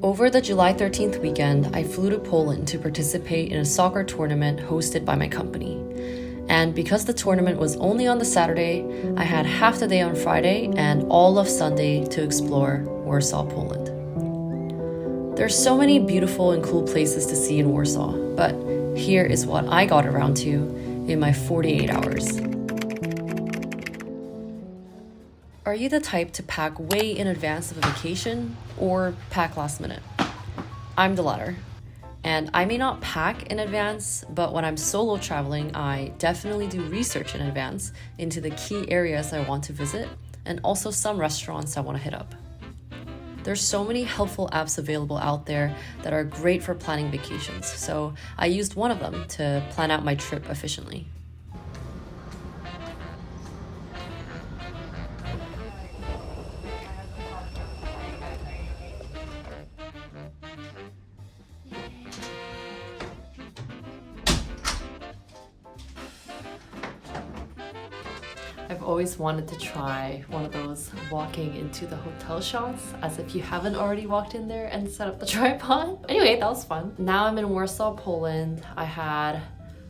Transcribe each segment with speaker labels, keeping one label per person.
Speaker 1: Over the July 13th weekend, I flew to Poland to participate in a soccer tournament hosted by my company. And because the tournament was only on the Saturday, I had half the day on Friday and all of Sunday to explore Warsaw, Poland. There's so many beautiful and cool places to see in Warsaw, but here is what I got around to in my 48 hours. Are you the type to pack way in advance of a vacation or pack last minute? I'm the latter. And I may not pack in advance, but when I'm solo traveling, I definitely do research in advance into the key areas I want to visit and also some restaurants I want to hit up. There's so many helpful apps available out there that are great for planning vacations, so I used one of them to plan out my trip efficiently. I've always wanted to try one of those walking into the hotel shots, as if you haven't already walked in there and set up the tripod. Anyway, that was fun. Now I'm in Warsaw, Poland. I had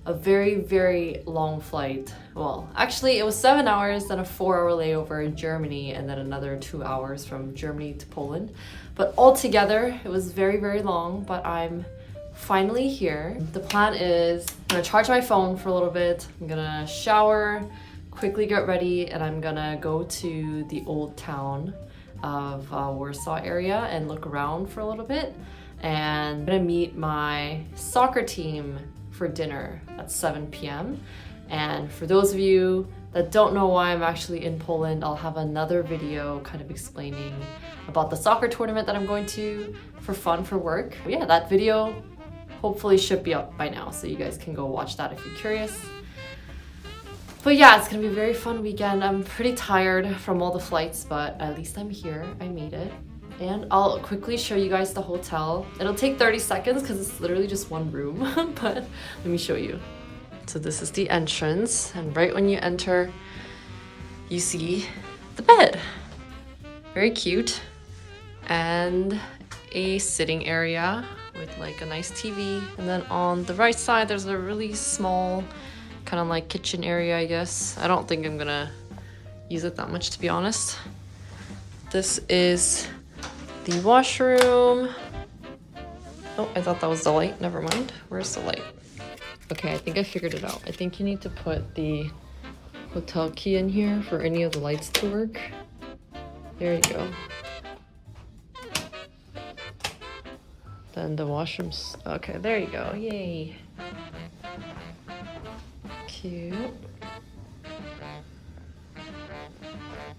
Speaker 1: a very, very long flight. Well, actually it was 7 hours, then a 4-hour layover in Germany, and then another 2 hours from Germany to Poland. But altogether, it was very, very long, but I'm finally here. The plan is I'm gonna charge my phone for a little bit. I'm gonna shower, quickly get ready, and I'm gonna go to the old town of Warsaw area and look around for a little bit. And I'm gonna meet my soccer team for dinner at 7 p.m. And for those of you that don't know why I'm actually in Poland, I'll have another video kind of explaining about the soccer tournament that I'm going to for fun for work. But yeah, that video hopefully should be up by now, so you guys can go watch that if you're curious. But yeah, it's gonna be a very fun weekend. I'm pretty tired from all the flights, but at least I'm here. I made it. And I'll quickly show you guys the hotel. It'll take 30 seconds because it's literally just one room, but let me show you. So this is the entrance, and right when you enter, you see the bed. Very cute. And a sitting area with like a nice TV. And then on the right side, there's a really small kind of like kitchen area, I guess. I don't think I'm gonna use it that much, to be honest. This is the washroom. Oh, I thought that was the light. Never mind. Where's the light? Okay, I think I figured it out. I think you need to put the hotel key in here for any of the lights to work. There you go. Then the washroom's... Okay, there you go. Yay. Cute.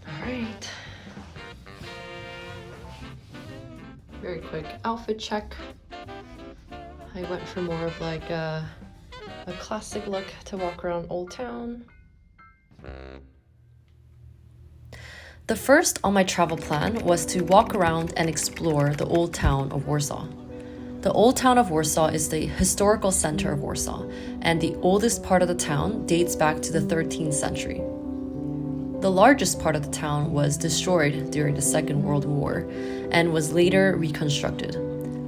Speaker 1: Alright. Very quick outfit check. I went for more of like a classic look to walk around Old Town. The first on my travel plan was to walk around and explore the Old Town of Warsaw. The Old Town of Warsaw is the historical center of Warsaw, and the oldest part of the town dates back to the 13th century. The largest part of the town was destroyed during the Second World War and was later reconstructed,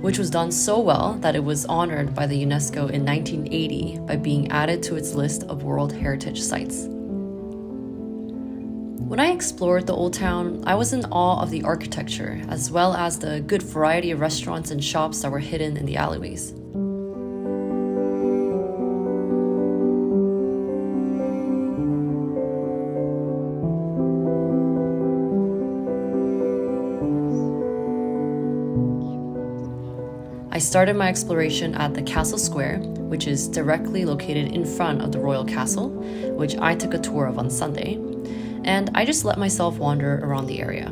Speaker 1: which was done so well that it was honored by the UNESCO in 1980 by being added to its list of World Heritage Sites. When I explored the Old Town, I was in awe of the architecture, as well as the good variety of restaurants and shops that were hidden in the alleyways. I started my exploration at the Castle Square, which is directly located in front of the Royal Castle, which I took a tour of on Sunday. And I just let myself wander around the area.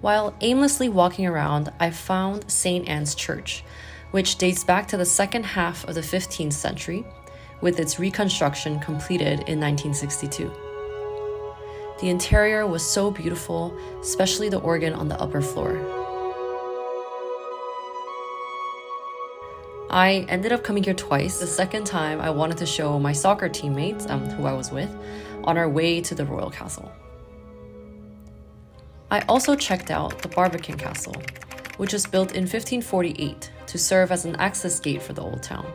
Speaker 1: While aimlessly walking around, I found St. Anne's Church, which dates back to the second half of the 15th century, with its reconstruction completed in 1962. The interior was so beautiful, especially the organ on the upper floor. I ended up coming here twice. The second time, I wanted to show my soccer teammates, who I was with, on our way to the Royal Castle. I also checked out the Barbican Castle, which was built in 1548 to serve as an access gate for the old town.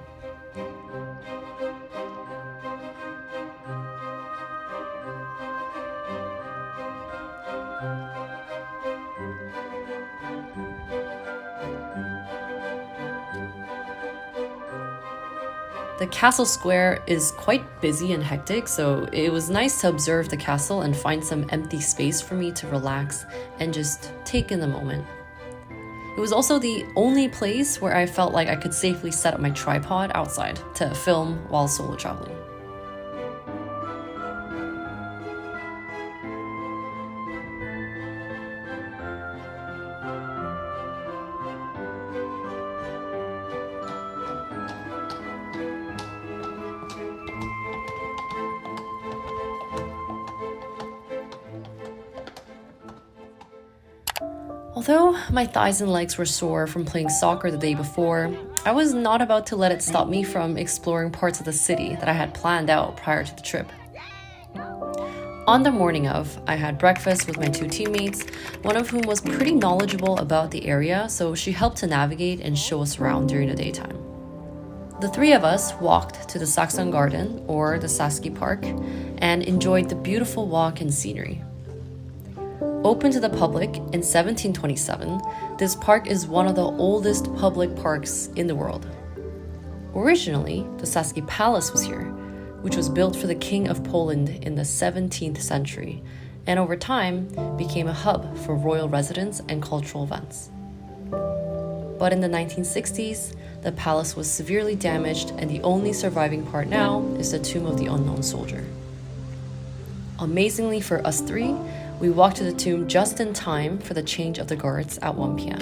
Speaker 1: The castle square is quite busy and hectic, so it was nice to observe the castle and find some empty space for me to relax and just take in the moment. It was also the only place where I felt like I could safely set up my tripod outside to film while solo traveling. Although my thighs and legs were sore from playing soccer the day before, I was not about to let it stop me from exploring parts of the city that I had planned out prior to the trip. On the morning of, I had breakfast with my two teammates, one of whom was pretty knowledgeable about the area, so she helped to navigate and show us around during the daytime. The three of us walked to the Saxon Garden, or the Saski Park, and enjoyed the beautiful walk and scenery. Open to the public in 1727, this park is one of the oldest public parks in the world. Originally, the Saski Palace was here, which was built for the King of Poland in the 17th century, and over time became a hub for royal residence and cultural events. But in the 1960s, the palace was severely damaged, and the only surviving part now is the Tomb of the Unknown Soldier. Amazingly for us three, we walked to the tomb just in time for the change of the guards at 1 p.m.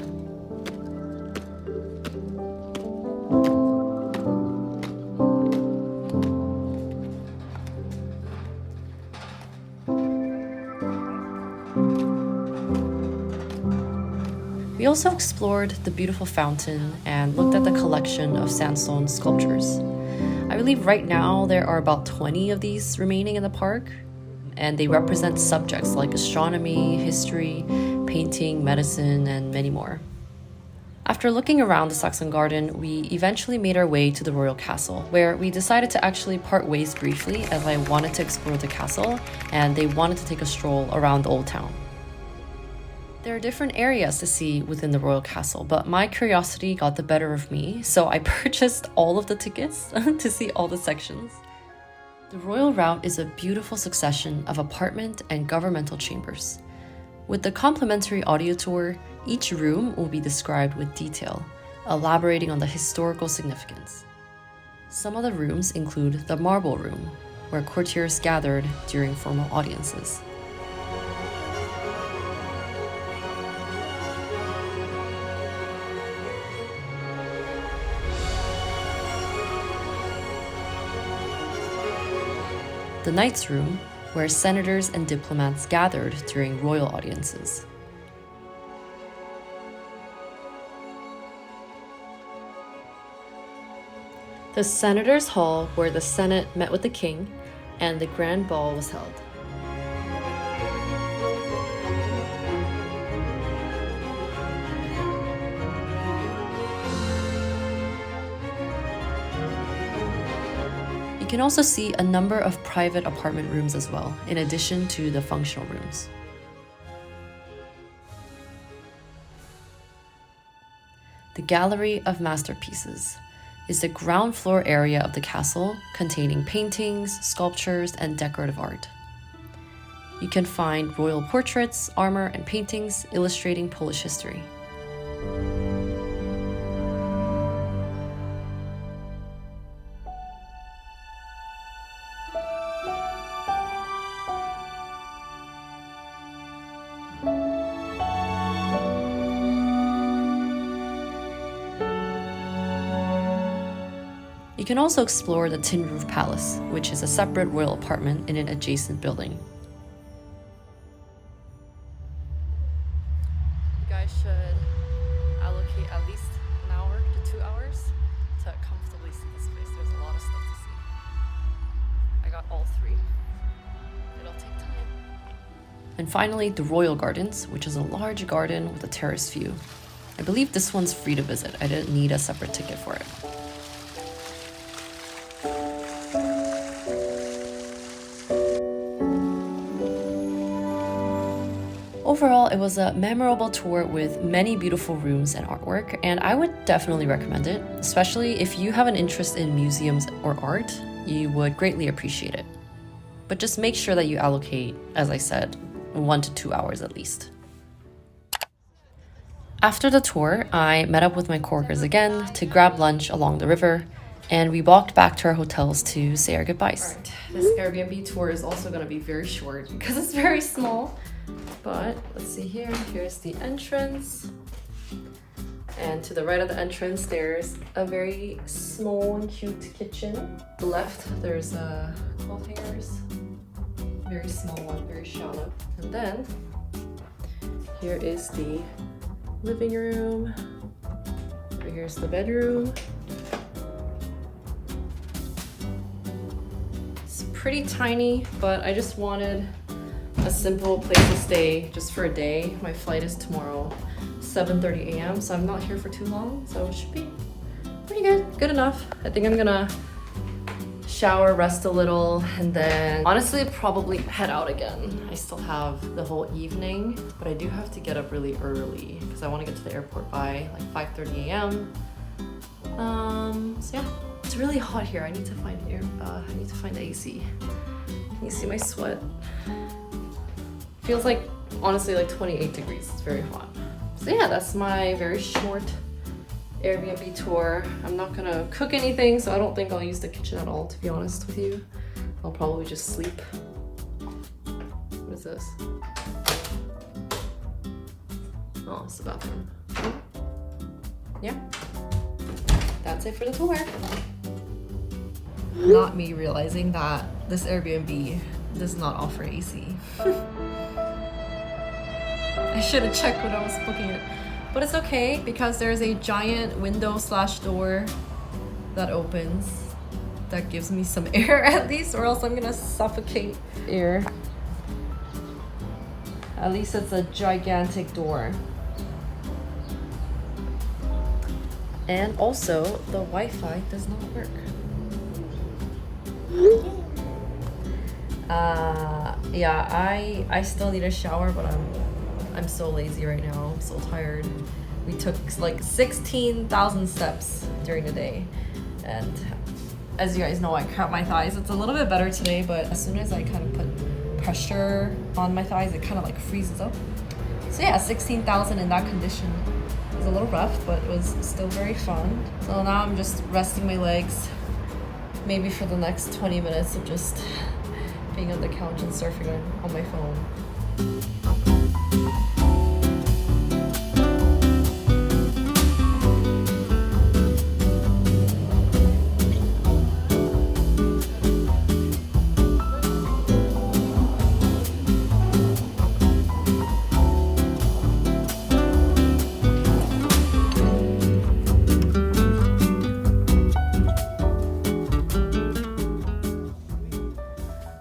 Speaker 1: We also explored the beautiful fountain and looked at the collection of sandstone sculptures. I believe right now there are about 20 of these remaining in the park, and they represent subjects like astronomy, history, painting, medicine, and many more. After looking around the Saxon Garden, we eventually made our way to the royal castle, where we decided to actually part ways briefly as I wanted to explore the castle and they wanted to take a stroll around the old town. There are different areas to see within the royal castle, but my curiosity got the better of me, so I purchased all of the tickets to see all the sections. The royal route is a beautiful succession of apartment and governmental chambers. With the complimentary audio tour, each room will be described with detail, elaborating on the historical significance. Some of the rooms include the Marble Room, where courtiers gathered during formal audiences. The Knights Room, where senators and diplomats gathered during royal audiences. The Senators' Hall, where the Senate met with the king and the grand ball was held. You can also see a number of private apartment rooms as well, in addition to the functional rooms. The Gallery of Masterpieces is the ground floor area of the castle containing paintings, sculptures, and decorative art. You can find royal portraits, armor, and paintings illustrating Polish history. You can also explore the Tin Roof Palace, which is a separate royal apartment in an adjacent building. You guys should allocate at least an hour to 2 hours to comfortably see this place. There's a lot of stuff to see. I got all three. It'll take time. And finally, the Royal Gardens, which is a large garden with a terrace view. I believe this one's free to visit. I didn't need a separate ticket for it. Overall, it was a memorable tour with many beautiful rooms and artwork, and I would definitely recommend it, especially if you have an interest in museums or art. You would greatly appreciate it. But just make sure that you allocate, as I said, 1 to 2 hours at least. After the tour, I met up with my coworkers again to grab lunch along the river, and we walked back to our hotels to say our goodbyes. All right, this Airbnb tour is also going to be very short because it's very small. But let's see here. Here's the entrance. And to the right of the entrance, there's a very small and cute kitchen. To the left, there's cloth hangers. Very small one, very shallow. And then here is the living room. Here's the bedroom. It's pretty tiny, but I just wanted a simple place to stay just for a day. My flight is tomorrow, 7:30 a.m. so I'm not here for too long, so it should be pretty good enough. I think I'm gonna shower, rest a little, and then honestly probably head out again. I still have the whole evening, but I do have to get up really early because I want to get to the airport by like 5:30 a.m. So yeah, it's really hot here. I need to find the AC. Can you see my sweat? Feels like, honestly, like 28 degrees. It's very hot. So yeah, that's my very short Airbnb tour. I'm not gonna cook anything, so I don't think I'll use the kitchen at all, to be honest with you. I'll probably just sleep. What is this? Oh, it's the bathroom. Yeah, that's it for the tour. Not me realizing that this Airbnb does not offer AC. I should have checked when I was booking it. But it's okay because there's a giant window/door that opens that gives me some air at least, or else I'm gonna suffocate air. At least it's a gigantic door. And also, the Wi-Fi does not work. Yeah, I still need a shower, but I'm so lazy right now. I'm so tired. We took like 16,000 steps during the day, and as you guys know, I cramp my thighs. It's a little bit better today, but as soon as I kind of put pressure on my thighs, it kind of like freezes up. So yeah, 16,000 in that condition was a little rough, but it was still very fun. So now I'm just resting my legs, maybe for the next 20 minutes of just being on the couch and surfing on my phone.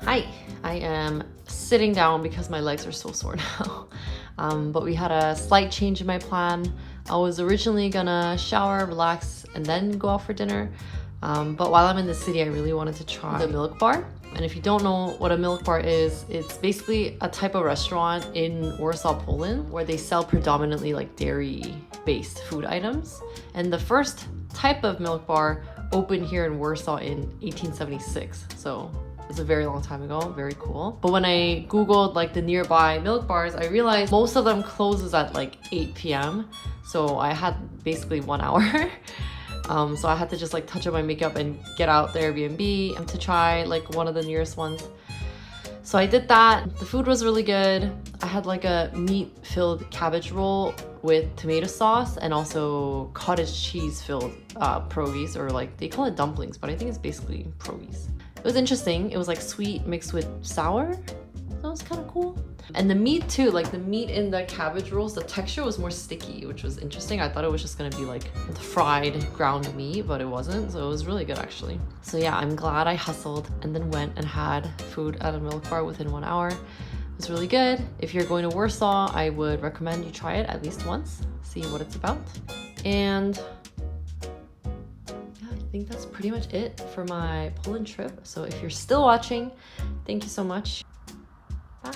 Speaker 1: Hi, I am sitting down because my legs are so sore now. But we had a slight change in my plan. I was originally gonna shower, relax, and then go out for dinner. But while I'm in the city, I really wanted to try the Milk Bar. And if you don't know what a Milk Bar is, it's basically a type of restaurant in Warsaw, Poland, where they sell predominantly like dairy-based food items. And the first type of Milk Bar opened here in Warsaw in 1876. So it's a very long time ago, very cool. But when I Googled like the nearby milk bars, I realized most of them closes at like 8 p.m. So I had basically 1 hour. So I had to just like touch up my makeup and get out the Airbnb and to try like one of the nearest ones. So I did that. The food was really good. I had like a meat-filled cabbage roll with tomato sauce and also cottage cheese-filled pierogies, or like they call it dumplings, but I think it's basically pierogies. It was interesting. It was like sweet mixed with sour. That was kind of cool. And the meat too, like the meat in the cabbage rolls, the texture was more sticky, which was interesting. I thought it was just gonna be like the fried ground meat, but it wasn't. So it was really good actually. So yeah, I'm glad I hustled and then went and had food at a Milk Bar within 1 hour. It It's really good. If you're going to Warsaw, I would recommend you try it at least once, see what it's about. And yeah, I think that's pretty much it for my Poland trip. So if you're still watching, thank you so much. Bye.